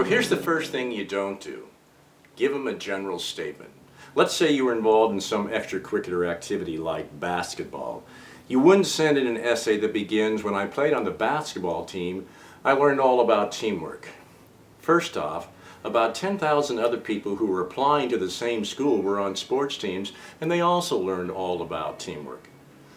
here's the first thing you don't do. Give them a general statement. Let's say you were involved in some extracurricular activity like basketball. You wouldn't send in an essay that begins, "When I played on the basketball team, I learned all about teamwork." First off, about 10,000 other people who were applying to the same school were on sports teams, and they also learned all about teamwork.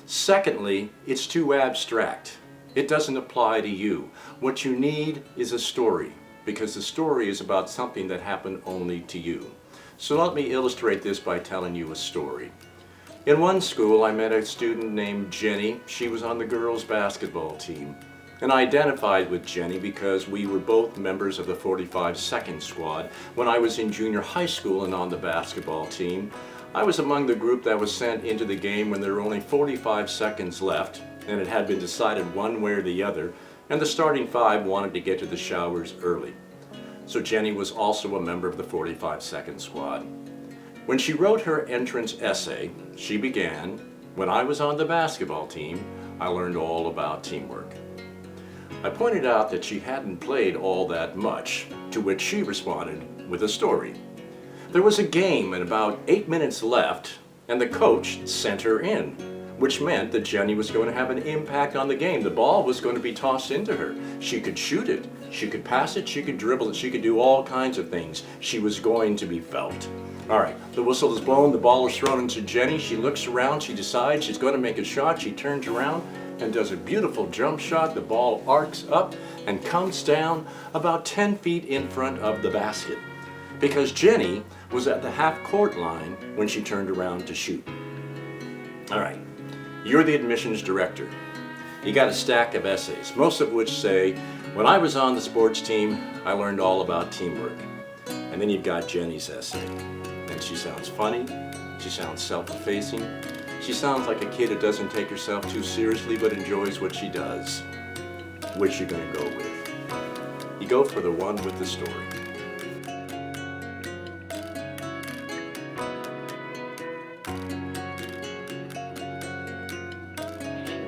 Secondly, it's too abstract. It doesn't apply to you. What you need is a story, because the story is about something that happened only to you. So let me illustrate this by telling you a story. In one school, I met a student named Jenny. She was on the girls' basketball team. And I identified with Jenny because we were both members of the 45-second squad. When I was in junior high school and on the basketball team, I was among the group that was sent into the game when there were only 45 seconds left, and it had been decided one way or the other, and the starting five wanted to get to the showers early. So Jenny was also a member of the 45-second squad. When she wrote her entrance essay, she began, "When I was on the basketball team, I learned all about teamwork." I pointed out that she hadn't played all that much, to which she responded with a story. There was a game and about 8 minutes left, and the coach sent her in, which meant that Jenny was going to have an impact on the game. The ball was going to be tossed into her. She could shoot it, she could pass it, she could dribble it, she could do all kinds of things. She was going to be felt. All right, the whistle is blown, the ball is thrown into Jenny. She looks around, she decides she's going to make a shot. She turns around and does a beautiful jump shot. The ball arcs up and comes down about 10 feet in front of the basket, because Jenny was at the half-court line when she turned around to shoot. All right, you're the admissions director. You got a stack of essays, most of which say, "When I was on the sports team, I learned all about teamwork." And then you've got Jenny's essay. And she sounds funny, she sounds self-effacing, she sounds like a kid who doesn't take herself too seriously but enjoys what she does. Which you gonna go with? You go for the one with the story.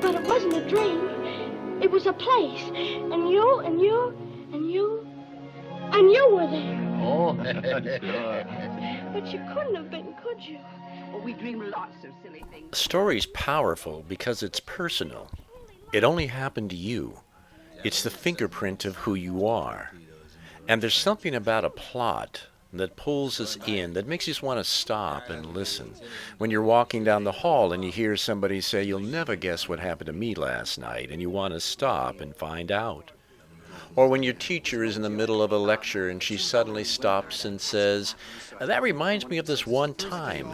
But it wasn't a dream. It was a place. And you were there. Oh, But you couldn't have been, could you? well, we dream lots of silly things. A story's powerful because it's personal. It only happened to you. It's the fingerprint of who you are. And there's something about a plot that pulls us in, that makes us want to stop and listen. When you're walking down the hall and you hear somebody say, "You'll never guess what happened to me last night," and you want to stop and find out. Or when your teacher is in the middle of a lecture and she suddenly stops and says, "That reminds me of this one time,"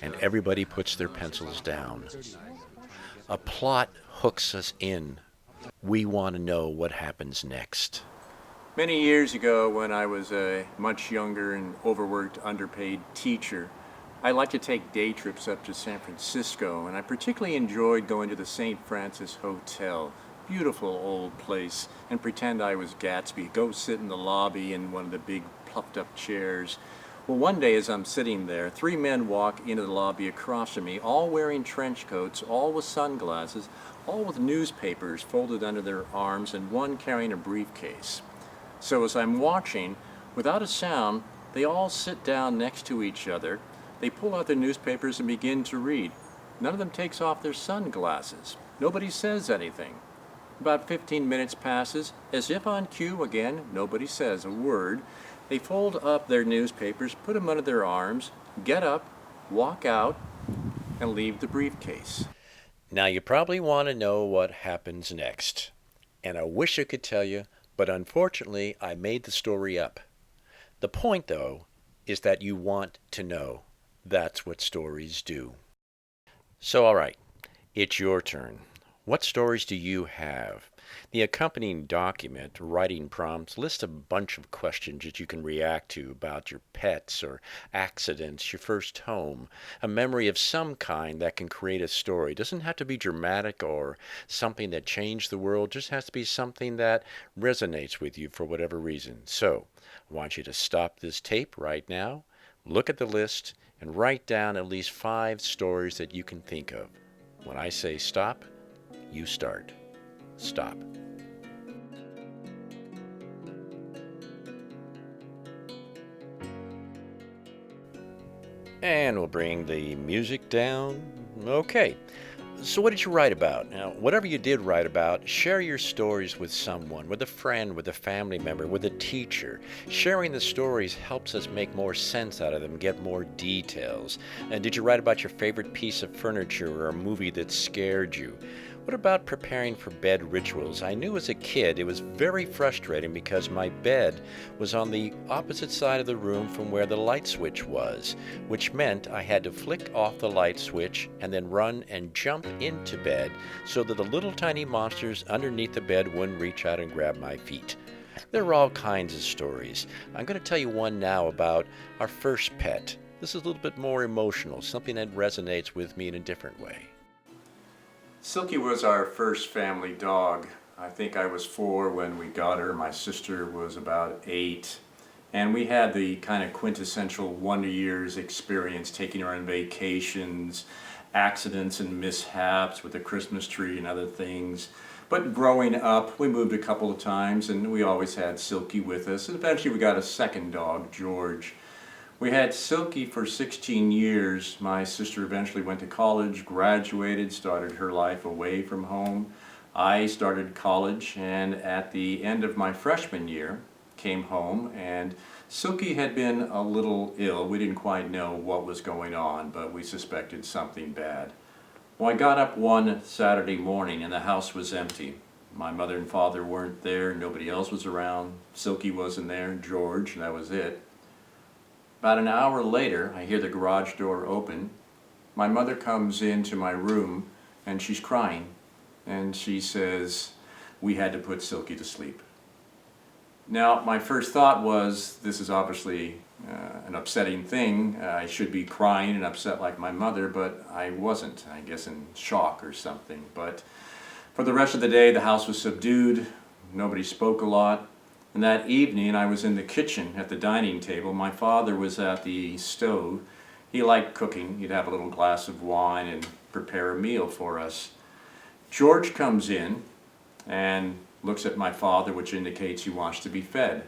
and everybody puts their pencils down. A plot hooks us in. We want to know what happens next. Many years ago, when I was a much younger and overworked, underpaid teacher, I liked to take day trips up to San Francisco, and I particularly enjoyed going to the St. Francis Hotel. Beautiful old place, and pretend I was Gatsby. Go sit in the lobby in one of the big puffed up chairs. Well, one day as I'm sitting there, 3 men walk into the lobby across from me, all wearing trench coats, all with sunglasses, all with newspapers folded under their arms, and one carrying a briefcase. So as I'm watching, without a sound, they all sit down next to each other. They pull out their newspapers and begin to read. None of them takes off their sunglasses. Nobody says anything. About 15 minutes passes. As if on cue, again, nobody says a word. They fold up their newspapers, put them under their arms, get up, walk out, and leave the briefcase. Now you probably want to know what happens next. And I wish I could tell you, but unfortunately I made the story up. The point, though, is that you want to know. That's what stories do. So, all right, it's your turn. What stories do you have? The accompanying document, writing prompts, lists a bunch of questions that you can react to about your pets or accidents, your first home, a memory of some kind that can create a story. It doesn't have to be dramatic or something that changed the world, it just has to be something that resonates with you for whatever reason. So, I want you to stop this tape right now, look at the list, and write down at least 5 stories that you can think of. When I say stop, you start. Stop. And we'll bring the music down. Okay. So, what did you write about? Now, whatever you did write about, share your stories with someone, with a friend, with a family member, with a teacher. Sharing the stories helps us make more sense out of them, get more details. And did you write about your favorite piece of furniture or a movie that scared you? What about preparing for bed rituals? I knew as a kid it was very frustrating because my bed was on the opposite side of the room from where the light switch was, which meant I had to flick off the light switch and then run and jump into bed so that the little tiny monsters underneath the bed wouldn't reach out and grab my feet. There are all kinds of stories. I'm going to tell you one now about our first pet. This is a little bit more emotional, something that resonates with me in a different way. Silky was our first family dog. I think I was 4 when we got her. My sister was about 8. And we had the kind of quintessential Wonder Years experience, taking her on vacations, accidents and mishaps with the Christmas tree and other things. But growing up, we moved a couple of times and we always had Silky with us. And eventually we got a second dog, George. We had Silky for 16 years. My sister eventually went to college, graduated, started her life away from home. I started college, and at the end of my freshman year, came home, and Silky had been a little ill. We didn't quite know what was going on, but we suspected something bad. Well, I got up one Saturday morning and the house was empty. My mother and father weren't there, nobody else was around. Silky wasn't there, George, and that was it. About an hour later, I hear the garage door open. My mother comes into my room and she's crying. And she says, we had to put Silky to sleep. Now, my first thought was, this is obviously an upsetting thing. I should be crying and upset like my mother, but I wasn't, I guess in shock or something. But for the rest of the day, the house was subdued. Nobody spoke a lot. And that evening, I was in the kitchen at the dining table. My father was at the stove. He liked cooking. He'd have a little glass of wine and prepare a meal for us. George comes in and looks at my father, which indicates he wants to be fed.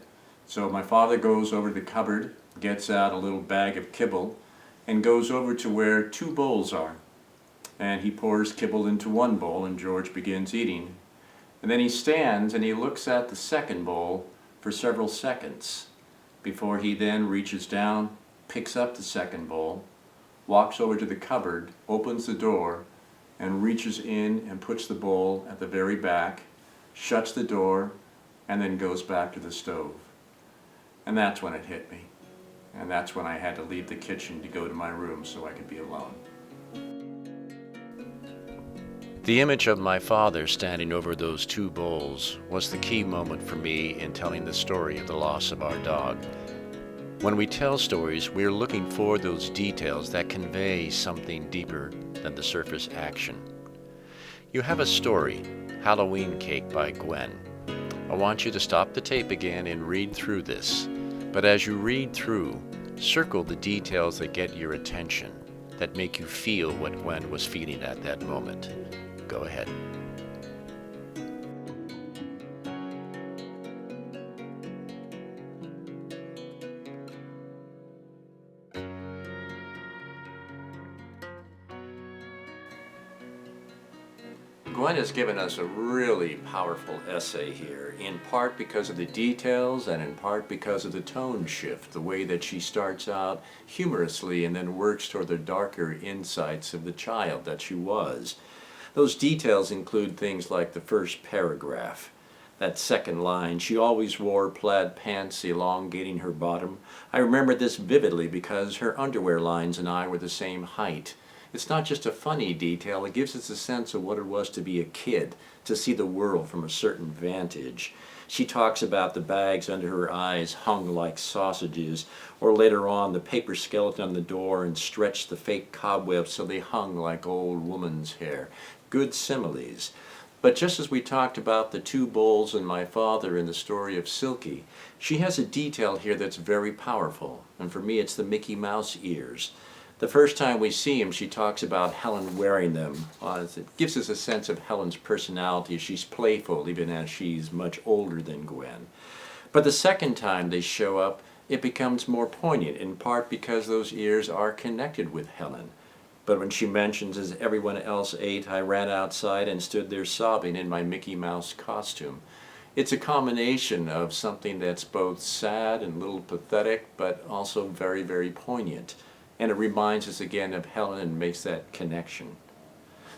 So my father goes over to the cupboard, gets out a little bag of kibble, and goes over to where 2 bowls are. And he pours kibble into one bowl, and George begins eating. And then he stands and he looks at the second bowl for several seconds before he then reaches down, picks up the second bowl, walks over to the cupboard, opens the door, and reaches in and puts the bowl at the very back, shuts the door, and then goes back to the stove. And that's when it hit me. And that's when I had to leave the kitchen to go to my room so I could be alone. The image of my father standing over those 2 bowls was the key moment for me in telling the story of the loss of our dog. When we tell stories, we're looking for those details that convey something deeper than the surface action. You have a story, Halloween Cake by Gwen. I want you to stop the tape again and read through this. But as you read through, circle the details that get your attention, that make you feel what Gwen was feeling at that moment. Go ahead. Gwen has given us a really powerful essay here, in part because of the details and in part because of the tone shift, the way that she starts out humorously and then works toward the darker insights of the child that she was. Those details include things like the first paragraph. That second line, she always wore plaid pants elongating her bottom. I remember this vividly because her underwear lines and I were the same height. It's not just a funny detail, it gives us a sense of what it was to be a kid, to see the world from a certain vantage. She talks about the bags under her eyes hung like sausages, or later on the paper skeleton on the door and stretched the fake cobwebs so they hung like old woman's hair. Good similes. But just as we talked about the 2 bowls and my father in the story of Silky, she has a detail here that's very powerful, and for me it's the Mickey Mouse ears. The first time we see him, she talks about Helen wearing them. It gives us a sense of Helen's personality. She's playful, even as she's much older than Gwen. But the second time they show up, it becomes more poignant, in part because those ears are connected with Helen. But when she mentions, as everyone else ate, I ran outside and stood there sobbing in my Mickey Mouse costume, it's a combination of something that's both sad and a little pathetic, but also very, very poignant. And it reminds us again of Helen and makes that connection.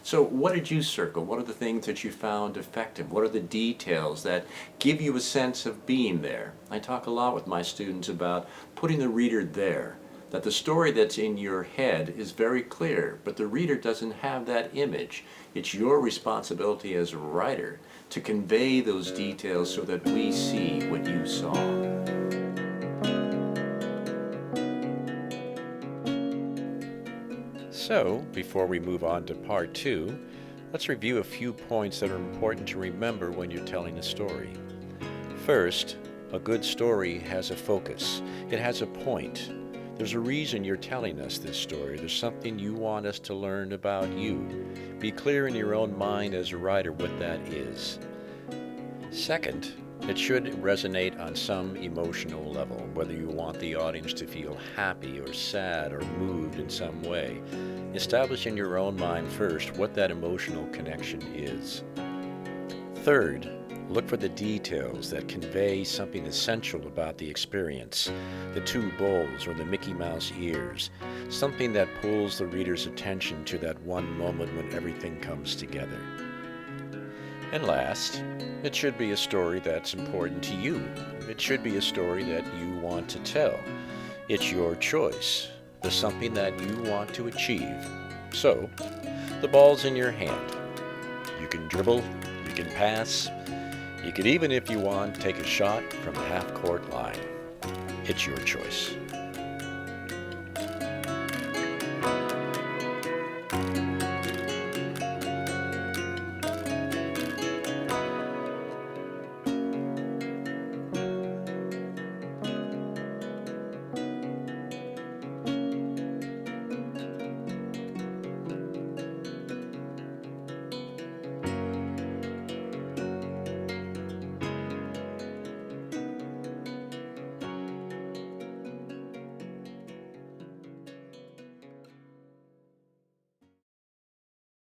So what did you circle? What are the things that you found effective? What are the details that give you a sense of being there? I talk a lot with my students about putting the reader there, that the story that's in your head is very clear, but the reader doesn't have that image. It's your responsibility as a writer to convey those details so that we see what you saw. So, before we move on to part 2, let's review a few points that are important to remember when you're telling a story. First, a good story has a focus. It has a point. There's a reason you're telling us this story. There's something you want us to learn about you. Be clear in your own mind as a writer what that is. Second, it should resonate on some emotional level, whether you want the audience to feel happy or sad or moved in some way. Establish in your own mind first what that emotional connection is. Third, look for the details that convey something essential about the experience, the 2 bowls or the Mickey Mouse ears, something that pulls the reader's attention to that one moment when everything comes together. And last, it should be a story that's important to you. It should be a story that you want to tell. It's your choice. There's something that you want to achieve. So, the ball's in your hand. You can dribble, you can pass, you could even, if you want, take a shot from the half-court line. It's your choice.